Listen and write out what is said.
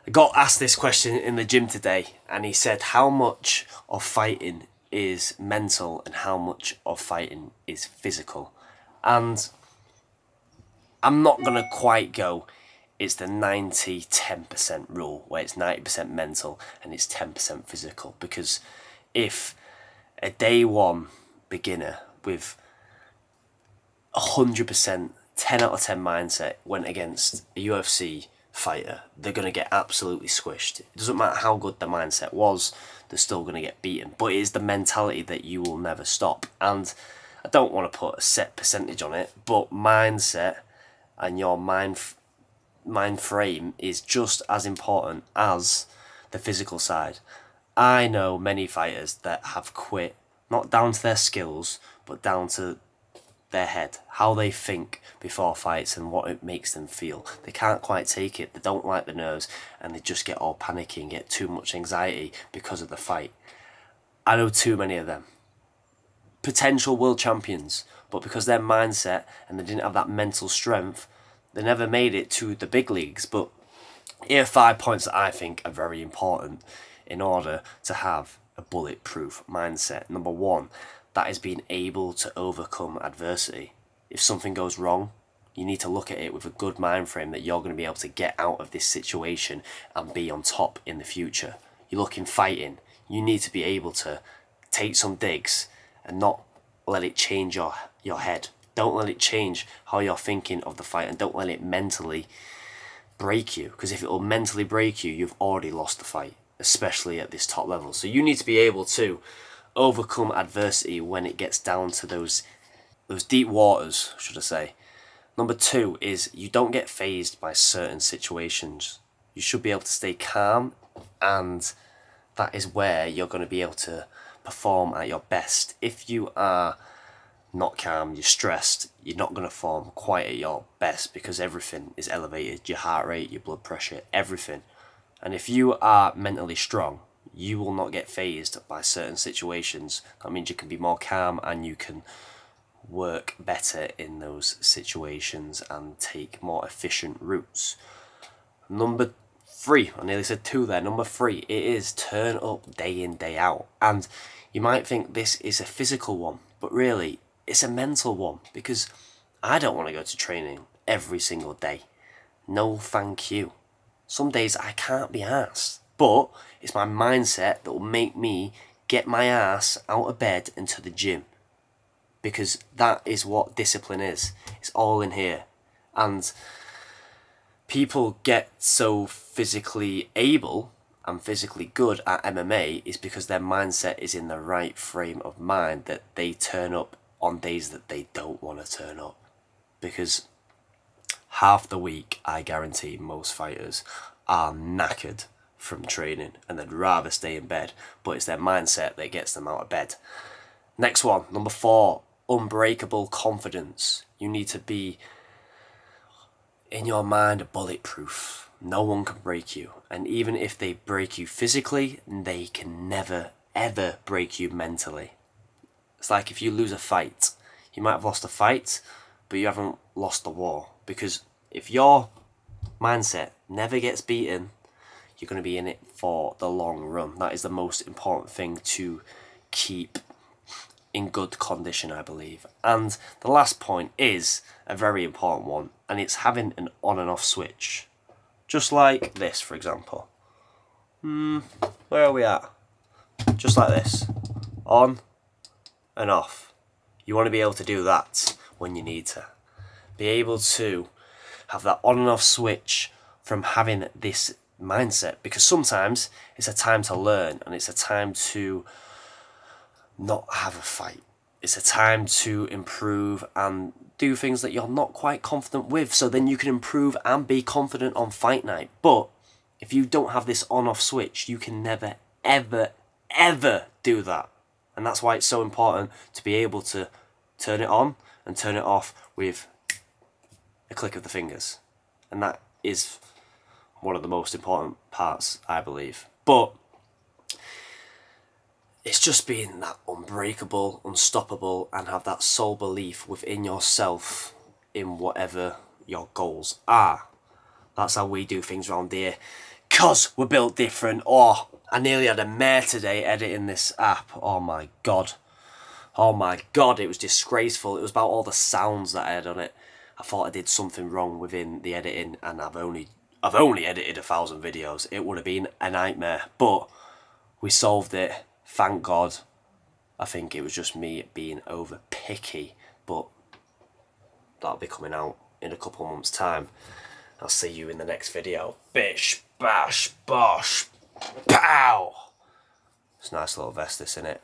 I got asked this question in the gym today, and he said, how much of fighting is mental and how much of fighting is physical? And I'm not going to quite go, it's the 90-10% rule, where it's 90% mental and it's 10% physical. Because if a day one beginner with 100%, 10 out of 10 mindset went against a UFC fighter, they're going to get absolutely squished. It doesn't matter how good the mindset was, they're still going to get beaten. But it is the mentality that you will never stop. And I don't want to put a set percentage on it, but mindset and your mind frame is just as important as the physical side. I know many fighters that have quit, not down to their skills, but down to their head, how they think before fights and what it makes them feel. They can't quite take it, they don't like the nerves, and they just get all panicky and get too much anxiety because of the fight. I know too many of them. Potential world champions, but because their mindset and they didn't have that mental strength, they never made it to the big leagues. But here are 5 points that I think are very important in order to have a bulletproof mindset. Number one, that is being able to overcome adversity. If something goes wrong, you need to look at it with a good mind frame that you're going to be able to get out of this situation and be on top in the future. You look in fighting, you need to be able to take some digs and not let it change your head. Don't let it change how you're thinking of the fight, and don't let it mentally break you. Because if it will mentally break you, you've already lost the fight, especially at this top level. So you need to be able to overcome adversity when it gets down to those deep waters, should I say. Number two is you don't get fazed by certain situations. You should be able to stay calm, and that is where you're going to be able to perform at your best. If you are not calm, you're stressed, you're not going to perform quite at your best, because everything is elevated, your heart rate, your blood pressure, everything. And if you are mentally strong, you will not get fazed by certain situations. That means you can be more calm and you can work better in those situations and take more efficient routes. Number three, I nearly said two there. Number three, it is turn up day in, day out. And you might think this is a physical one, but really it's a mental one, because I don't want to go to training every single day. No thank you. Some days I can't be arsed, but it's my mindset that will make me get my ass out of bed and to the gym, because that is what discipline is. It's all in here. And people get so physically able and physically good at MMA is because their mindset is in the right frame of mind, that they turn up on days that they don't want to turn up. Because half the week, I guarantee most fighters are knackered from training and they'd rather stay in bed, but it's their mindset that gets them out of bed. Next one, number four, unbreakable confidence. You need to be, in your mind, bulletproof. No one can break you. And even if they break you physically, they can never, ever break you mentally. It's like if you lose a fight, you might have lost a fight, but you haven't lost the war. Because if your mindset never gets beaten, you're going to be in it for the long run. That is the most important thing to keep in good condition, I believe. And the last point is a very important one, and it's having an on and off switch. Just like this, for example. Where are we at? Just like this. On and off. You want to be able to do that when you need to. Be able to have that on and off switch from having this mindset, because sometimes it's a time to learn and it's a time to not have a fight. It's a time to improve and do things that you're not quite confident with, so then you can improve and be confident on fight night. But if you don't have this on-off switch, you can never, ever, ever do that. And that's why it's so important to be able to turn it on and turn it off with a click of the fingers. And that is one of the most important parts, I believe. But it's just being that unbreakable, unstoppable, and have that sole belief within yourself in whatever your goals are. That's how we do things around here. Because we're built different. Oh, I nearly had a mare today editing this app. Oh my God. Oh my God, it was disgraceful. It was about all the sounds that I had on it. I thought I did something wrong within the editing, and I've only edited 1,000 videos. It would have been a nightmare, but we solved it. Thank God. I think it was just me being over picky, but that'll be coming out in a couple of months' time. I'll see you in the next video. Bish, bash, bosh, pow! It's a nice little vest, this, innit?